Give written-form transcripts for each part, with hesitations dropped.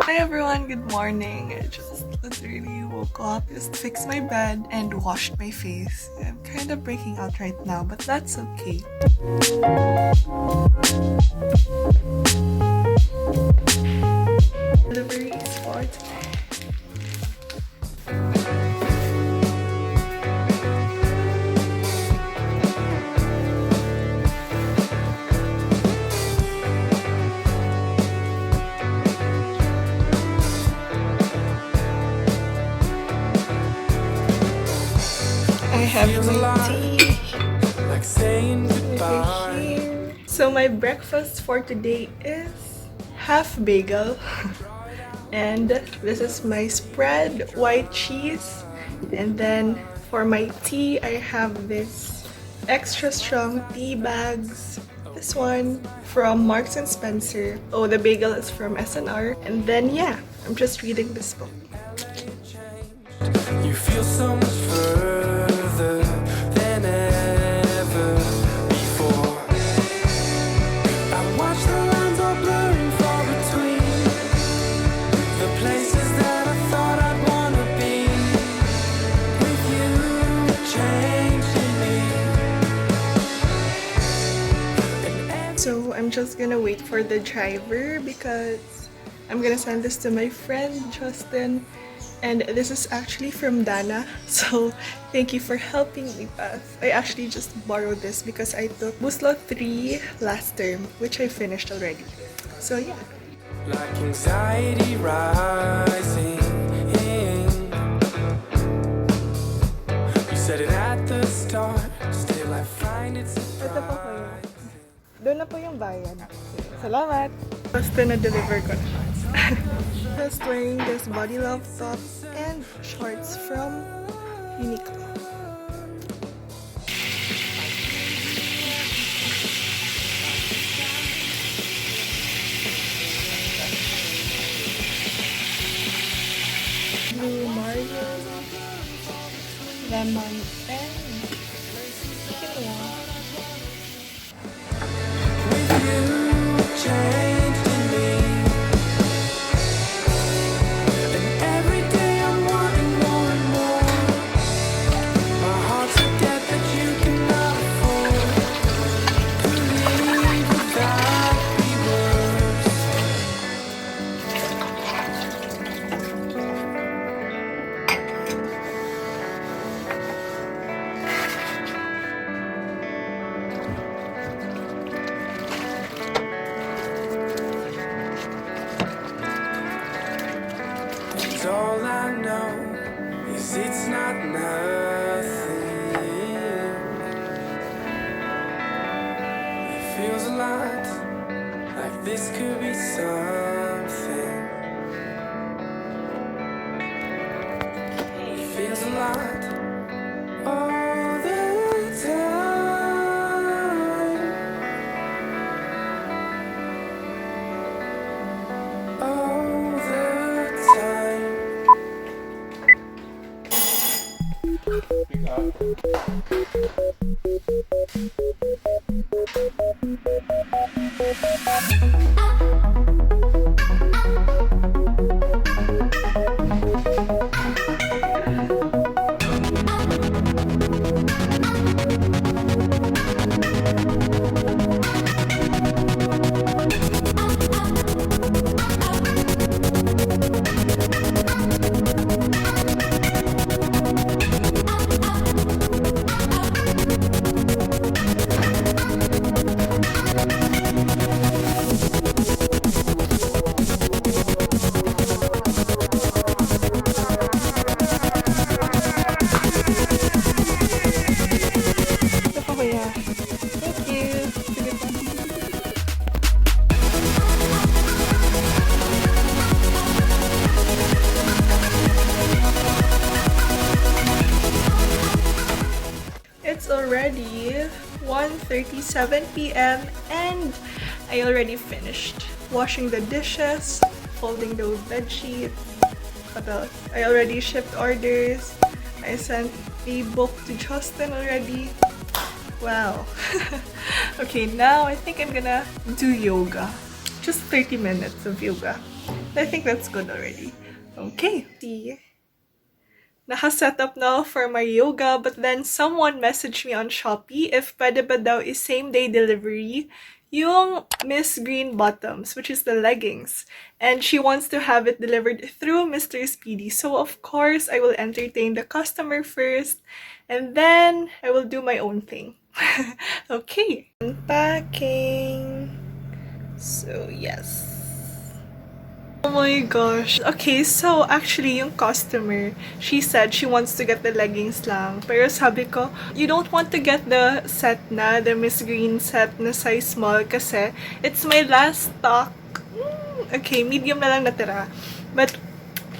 Hi everyone, good morning. I just literally woke up, just fixed my bed, and washed my face. I'm kind of breaking out right now, but that's okay. Deliveries for today. I have my tea like saying over here. So my breakfast for today is half bagel and this is my spread, white cheese, and then for my tea I have this extra strong tea bags. This one from Marks and Spencer. Oh, the bagel is from SNR. And then yeah, I'm just reading this book. you feel so much further than ever before. I watch the lines all blurring far between the places that I thought I'd wanna be. With you changing me. So I'm just gonna wait for the driver because I'm gonna send this to my friend Justin, and this is actually from Dana, so thank you for helping me pass. I actually just borrowed this because I took Buslo 3 last term, which I finished already. So yeah. Like anxiety rising. You said it at the start, still I find it Ito po kayo. surprising. Doon na po yung bayad. Salamat! Basta na-deliver ko na. Just wearing this Body Love top and shorts from Uniqlo. Blue Mario, lemon, and quinoa. With you changed in me. And every day I'm wanting more and more. My heart's a debt that you cannot afford. To leave without reverse. And all I know is it's not nothing. It feels a lot like this could be something. It feels a lot all the time. All the time. Ito po kuya. Thank you. Sige po. It's already 1:37 p.m. and I already finished washing the dishes, folding the bed sheets. What else? I already shipped orders. I sent a book to Justin already. Wow. Okay, now I think I'm gonna do yoga. Just 30 minutes of yoga. I think that's good already. Okay. See. Naka-set up na for my yoga, but then someone messaged me on Shopee if pwede ba daw is same-day delivery yung Miss Green Bottoms, which is the leggings. And she wants to have it delivered through Mr. Speedy. So of course, I will entertain the customer first, and then I will do my own thing. Okay. Unpacking. So yes. Oh my gosh. Okay, so actually, yung customer, she said she wants to get the leggings lang. Pero sabi ko, you don't want to get the set na, the Miss Green set na size small kasi it's my last stock. Okay, medium na lang natira. But,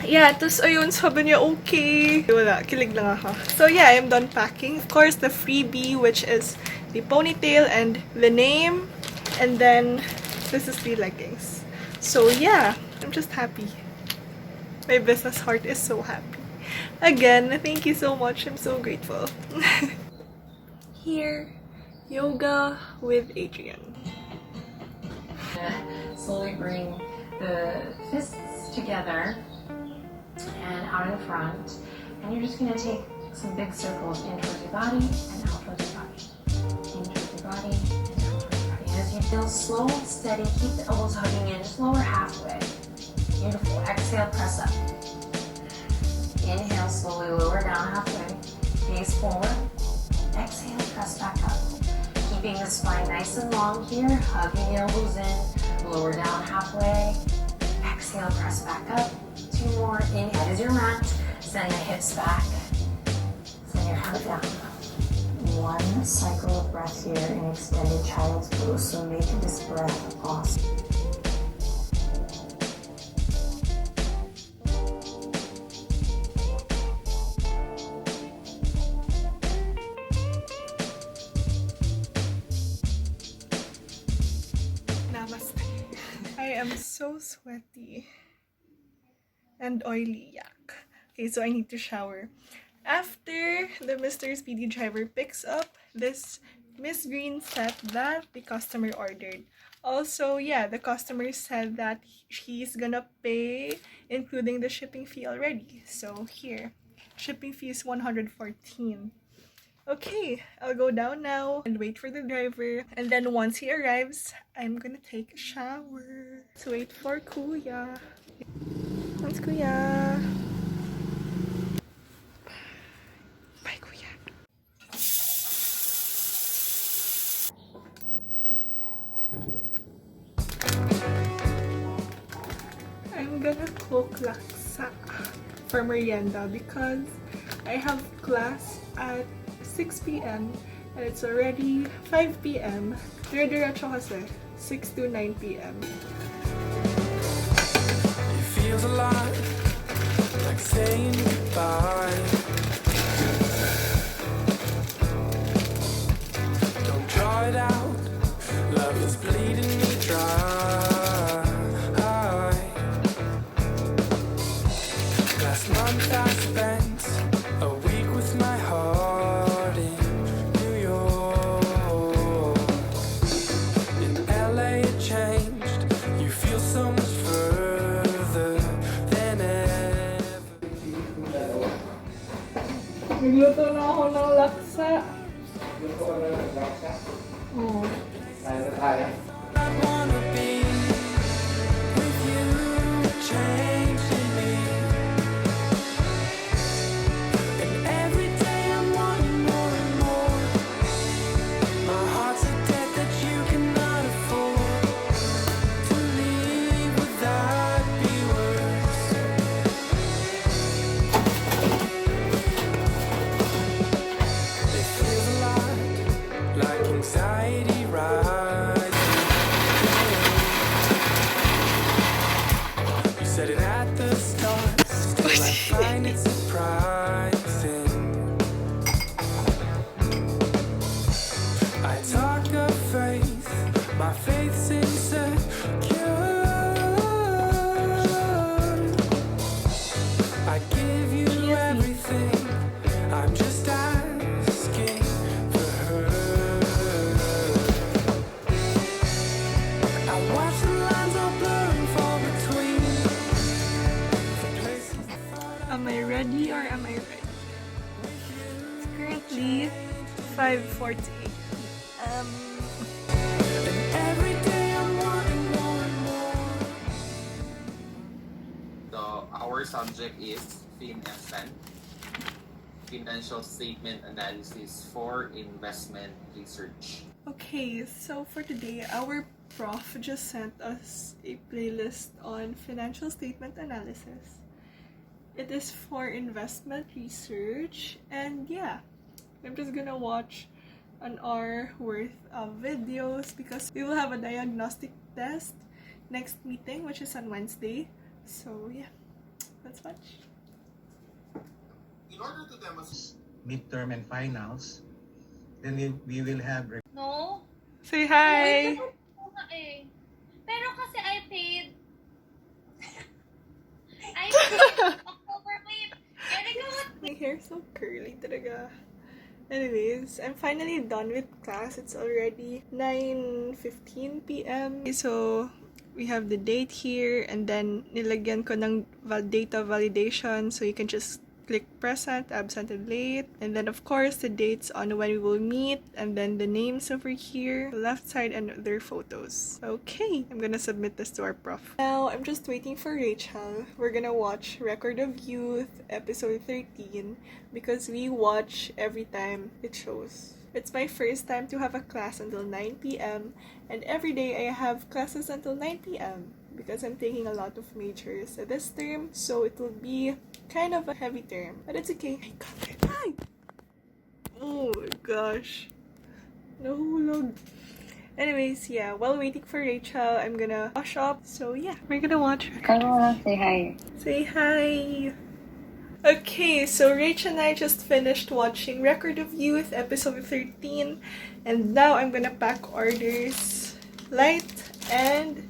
yeah, tapos ayun, sabi niya, okay. Wala, kilig lang ako. So yeah, I'm done packing. Of course, the freebie, which is the ponytail and the name. And then, this is the leggings. So yeah, I'm just happy. My business heart is so happy. Again, thank you so much. I'm so grateful. Here, yoga with Adrian. Slowly bring the fists together and out in front. And you're just going to take some big circles in towards your body and out towards your body. In towards your body and out towards your body. And as you feel slow and steady, keep the elbows hugging in, just lower halfway. Beautiful. Exhale, press up. Inhale, slowly lower down halfway. Gaze forward. Exhale, press back up. Keeping the spine nice and long here. Hugging the elbows in. Lower down halfway. Exhale, press back up. 2 more. Inhale is your mat. Send the hips back. Send your heart down. 1 cycle of breath here in extended child's pose. So make this breath awesome. Namaste. I am so sweaty and oily. Yuck. Okay, so I need to shower. After the Mr. Speedy driver picks up this Miss Green set that the customer ordered. Also, yeah, the customer said that he's gonna pay including the shipping fee already. So here, shipping fee is 114. Okay, I'll go down now and wait for the driver. And then once he arrives, I'm gonna take a shower. Let's wait for Kuya. Thanks, Kuya. Bye, Kuya. I'm gonna cook laksa for merienda because I have class at 6 p.m. and it's already 5 p.m. Dire-diretso kasi 6 to 9 p.m. It feels a lot like saying goodbye. Don't draw it out. Love is bleeding me dry. Last month I spent a week with my heart in New York. In LA it changed. You feel so much further than ever. Nagluto na ako ng laksa. Oh. I wanna be with you, changing me. And every day I'm wanting more and more. My heart's a debt that you cannot afford. To leave would that be worse? It feels a lot like anxiety rising. You said it at the start, still I find it surprising. I talk of faith, my faith's insecure. I give you everything, I'm just asking for her. 5:40 p.m. Every day I'm wanting more and more. So our subject is FinFN, Financial Statement Analysis for Investment Research. Okay, so for today, our prof just sent us a playlist on financial statement analysis. It is for investment research, and yeah, I'm just gonna watch an hour worth of videos because we will have a diagnostic test next meeting, which is on Wednesday. So yeah, let's watch. In order to demonstrate midterm and finals, then we will have No? Say hi! Wait, ako nga eh. Pero kasi I paid October, wait. Ericka, what? My hair's so curly talaga. Anyways, I'm finally done with class. It's already 9:15 p.m. So, we have the date here, and then nilagyan ko ng data validation, so you can just click present, absent, and late. And then, of course, the dates on when we will meet, and then the names over here, the left side, and their photos. Okay, I'm gonna submit this to our prof. Now, I'm just waiting for Rachel. We're gonna watch Record of Youth, episode 13, because we watch every time it shows. It's my first time to have a class until 9 p.m. and every day I have classes until 9 p.m. because I'm taking a lot of majors this term, so it will be kind of a heavy term, but it's okay. I got it. Hi! Oh my gosh. Nahulog. Anyways, yeah, while waiting for Rachel, I'm gonna wash up. So yeah, we're gonna watch. Say hi. Say hi! Okay, so Rachel and I just finished watching Record of Youth, episode 13, and now I'm gonna pack orders light and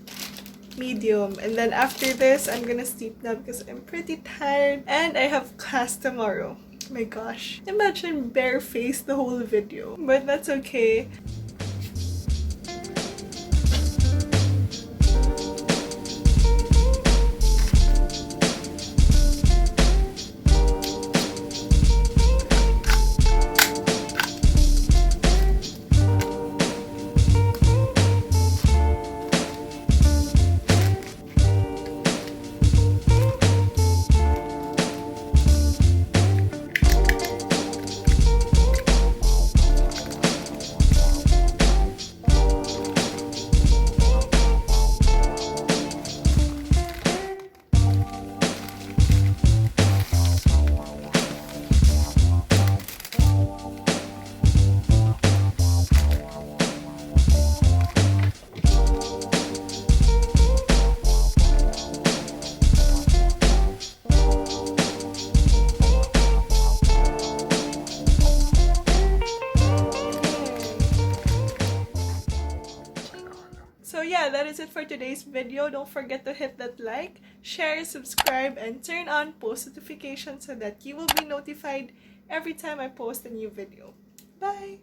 medium, and then after this, I'm gonna sleep now because I'm pretty tired and I have class tomorrow. Oh my gosh, imagine barefaced the whole video, but that's okay. So yeah, that is it for today's video. Don't forget to hit that like, share, subscribe, and turn on post notifications so that you will be notified every time I post a new video. Bye!